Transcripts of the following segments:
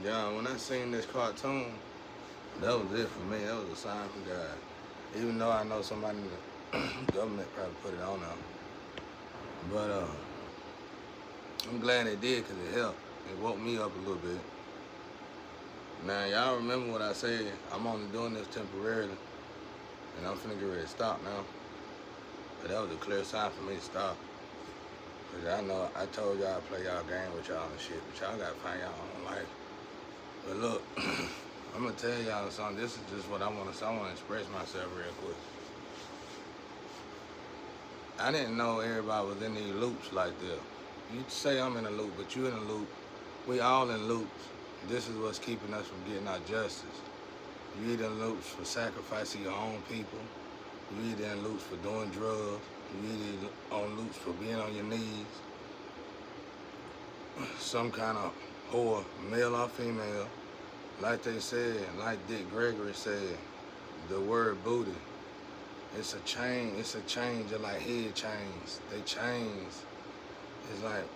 Yeah, when I seen this cartoon, that was it for me. That was a sign from God. Even though I know somebody in the government probably put it on there. But I'm glad they did because it helped. It woke me up a little bit. Now, y'all remember what I said. I'm only doing this temporarily, and I'm finna get ready to stop now. But that was a clear sign for me to stop. Because I know I told y'all to play y'all game with y'all and shit, but y'all got to find y'all own life. But look, I'm going to tell y'all something. This is just what I want to say. I want to express myself real quick. I didn't know everybody was in these loops like this. You say I'm in a loop, but you in a loop. We all in loops. This is what's keeping us from getting our justice. You either in loops for sacrificing your own people. You either in loops for doing drugs. You either on loops for being on your knees. Some kind of whore, male or female. Like they said, like Dick Gregory said, the word booty. It's a chain. It's a chain just like head chains. They chains. It's like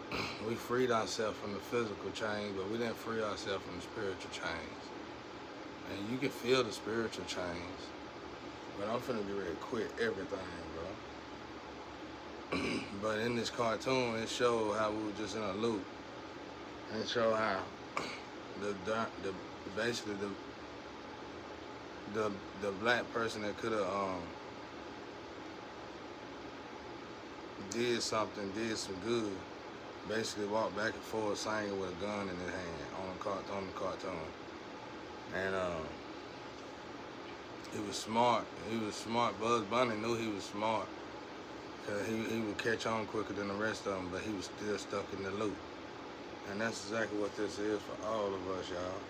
we freed ourselves from the physical chains, but we didn't free ourselves from the spiritual chains. And you can feel the spiritual chains. But I'm finna be ready to quit everything, bro. But in this cartoon, it showed how we were just in a loop. And it showed how the basically the black person that could have did something, did some good, basically walked back and forth singing with a gun in his hand on the cartoon. And he was smart. He was smart. Bugs Bunny knew he was smart. Cause he would catch on quicker than the rest of them, but he was still stuck in the loop. And that's exactly what this is for all of us, y'all.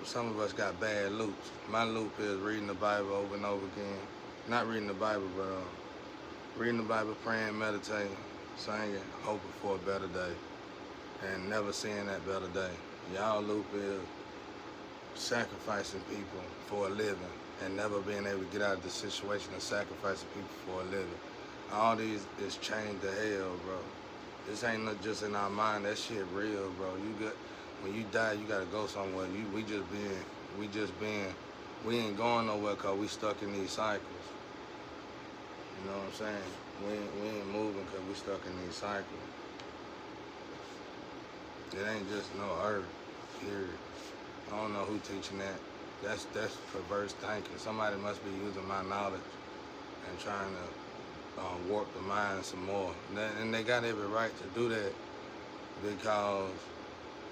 Some of us got bad loops. My loop is reading the Bible over and over again. Not reading the Bible, but reading the Bible, praying, meditating, singing, hoping for a better day, and never seeing that better day. Y'all loop is sacrificing people for a living and never being able to get out of the situation of sacrificing people for a living. All these is chained to hell, bro. This ain't not just in our mind. That shit real, bro. When you die, you gotta go somewhere. We ain't going nowhere cause we stuck in these cycles. You know what I'm saying? We ain't moving cause we stuck in these cycles. It ain't just no earth, period. I don't know who teaching that. That's perverse thinking. Somebody must be using my knowledge and trying to warp the mind some more. And they got every right to do that because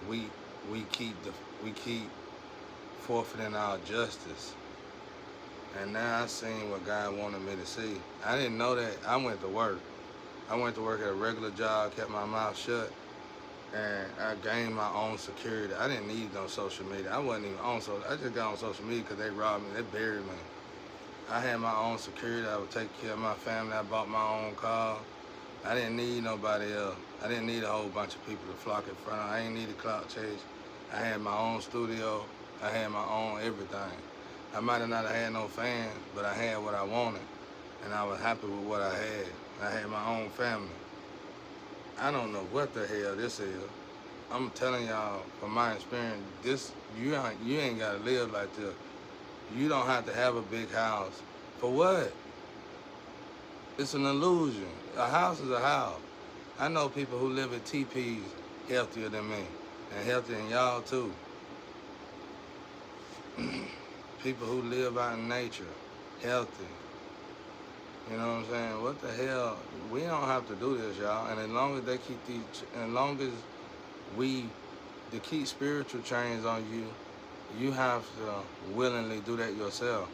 we keep forfeiting our justice. And now I seen what God wanted me to see. I didn't know that. I went to work. I went to work at a regular job, kept my mouth shut, and I gained my own security. I didn't need no social media. I wasn't even on social. I just got on social media because they robbed me. They buried me. I had my own security. I would take care of my family. I bought my own car. I didn't need nobody else. I didn't need a whole bunch of people to flock in front of. I ain't need a clout chase. I had my own studio. I had my own everything. I might have not had no fans, but I had what I wanted, and I was happy with what I had. I had my own family. I don't know what the hell this is. I'm telling y'all from my experience, you ain't gotta live like this. You don't have to have a big house. For what? It's an illusion. A house is a house. I know people who live at TPs healthier than me, and healthier than y'all too. People who live out in nature, healthy. You know what I'm saying? What the hell? We don't have to do this, y'all. And as long as they keep to keep spiritual chains on you, you have to willingly do that yourself.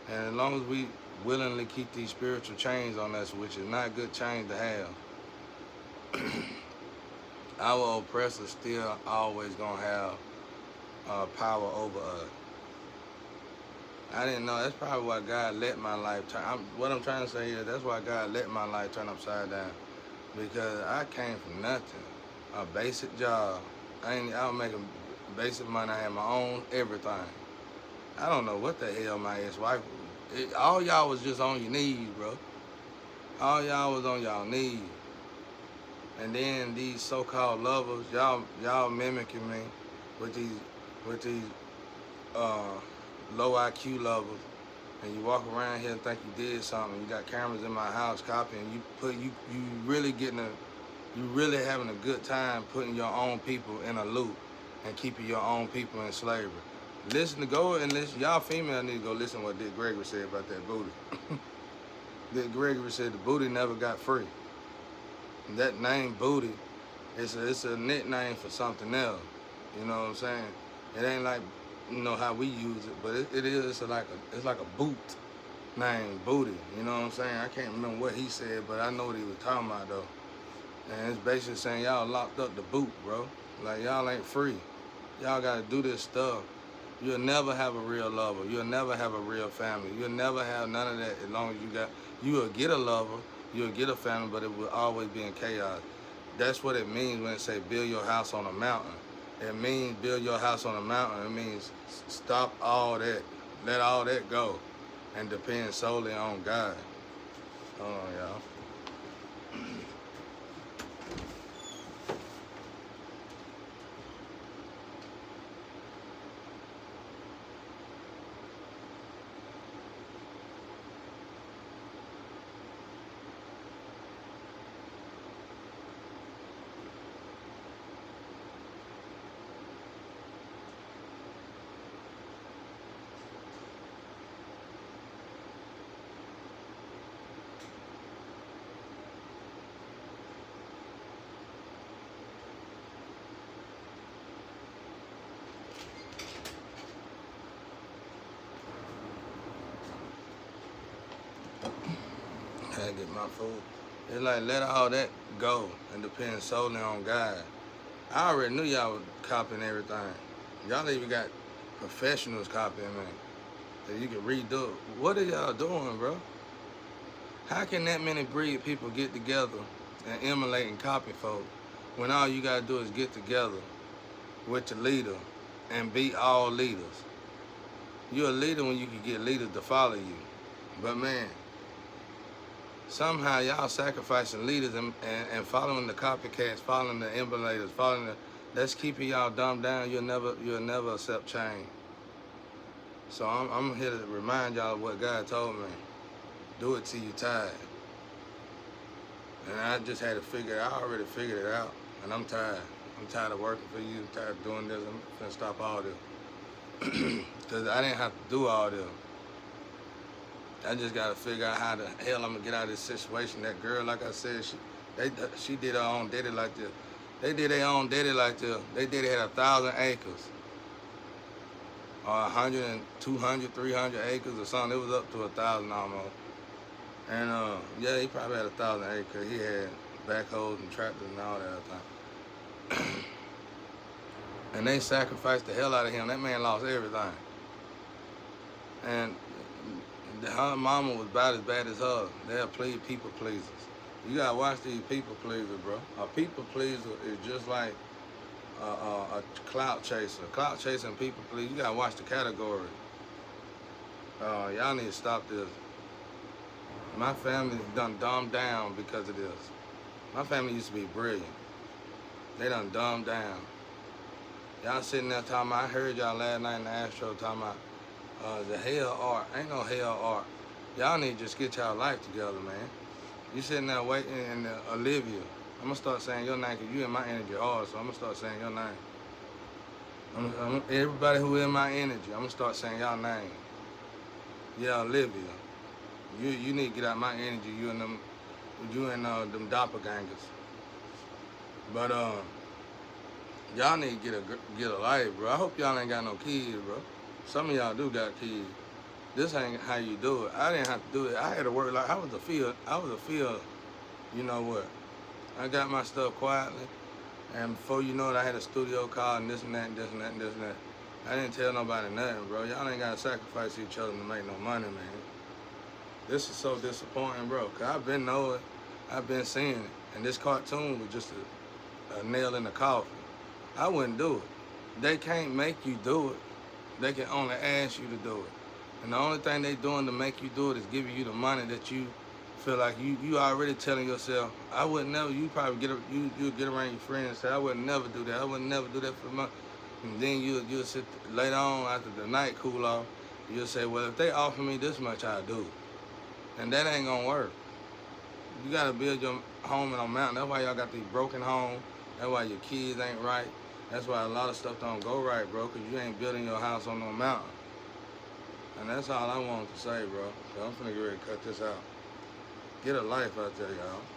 And as long as we willingly keep these spiritual chains on us, which is not good chains to have, our oppressors still always gonna have power over us. I didn't know. That's probably why God let my life turn. What I'm trying to say is that's why God let my life turn upside down. Because I came from nothing. A basic job. I was making basic money. I had my own everything. I don't know what the hell my ex-wife was. All y'all was just on your knees, bro. All y'all was on y'all knees. And then these so-called lovers, y'all mimicking me with these with these uh, low IQ levels, and you walk around here and think you did something. You got cameras in my house copying. You really you really having a good time putting your own people in a loop and keeping your own people in slavery. Go and listen. Y'all female need to go listen to what Dick Gregory said about that booty. Dick Gregory said the booty never got free. And that name booty, it's a nickname for something else. You know what I'm saying? It ain't like how we use it, but it is it's like a boot name, booty. You know what I'm saying? I can't remember what he said, but I know what he was talking about though. And it's basically saying y'all locked up the boot, bro. Like y'all ain't free. Y'all gotta do this stuff. You'll never have a real lover. You'll never have a real family. You'll never have none of that as long as you will get a lover, you'll get a family, but it will always be in chaos. That's what it means when it say build your house on a mountain. It means build your house on a mountain. It means stop all that, let all that go, and depend solely on God. Hold on, y'all. I get my food. It's like let all that go and depend solely on God. I already knew y'all was copying everything. Y'all even got professionals copying, man. That you can redo it. What are y'all doing, bro? How can that many breed people get together and emulate and copy folks when all you gotta do is get together with your leader and be all leaders? You're a leader when you can get leaders to follow you. But man, somehow y'all sacrificing leaders and following the copycats, following the emulators, that's keeping y'all dumbed down. You'll never accept change. So I'm here to remind y'all of what God told me. Do it till you're tired. And I just had to I already figured it out. And I'm tired. I'm tired of working for you. I'm tired of doing this. I'm gonna stop all this. Because I didn't have to do all this. I just gotta figure out how the hell I'm gonna get out of this situation. That girl, like I said, she did her own daddy like this. They did their own daddy like this. They did it had 1,000 acres. Or 100 and 200, 300 acres or something. It was up to 1,000 almost. And yeah, he probably had 1,000 acres. He had backhoes and tractors and all that other thing. And they sacrificed the hell out of him. That man lost everything. And her mama was about as bad as her. They're people pleasers. You gotta watch these people pleasers, bro. A people pleaser is just like a clout chaser. Clout chaser and people pleaser. You gotta watch the category. Y'all need to stop this. My family's done dumbed down because of this. My family used to be brilliant. They done dumbed down. Y'all sitting there talking about, I heard y'all last night in the Astro talking about the hell art. Ain't no hell art. Y'all need to just get y'all life together, man. You sitting there waiting, and Olivia, I'm gonna start saying your name because you in my energy hard, so I'm gonna start saying your name. Everybody who in my energy, I'm gonna start saying y'all name. Yeah, Olivia. You need to get out my energy. You and them doppelgangers. But y'all need to get a life, bro. I hope y'all ain't got no kids, bro. Some of y'all do got kids. This ain't how you do it. I didn't have to do it. I had to work like I was a field. You know what? I got my stuff quietly, and before you know it, I had a studio car and this and that and this and that and this and that. I didn't tell nobody nothing, bro. Y'all ain't gotta sacrifice each other to make no money, man. This is so disappointing, bro. Cause I've been knowing it, I've been seeing it, and this cartoon was just a nail in the coffin. I wouldn't do it. They can't make you do it. They can only ask you to do it. And the only thing they doing to make you do it is giving you the money that you feel like you already telling yourself, I would never. You probably you get around your friends and say, I would never do that. I would never do that for money. And then you'll sit later on after the night cool off, you'll say, well, if they offer me this much, I'll do. And that ain't gonna work. You gotta build your home in a mountain. That's why y'all got these broken homes. That's why your kids ain't right. That's why a lot of stuff don't go right, bro, because you ain't building your house on no mountain. And that's all I wanted to say, bro. So I'm finna get ready to cut this out. Get a life out there, y'all.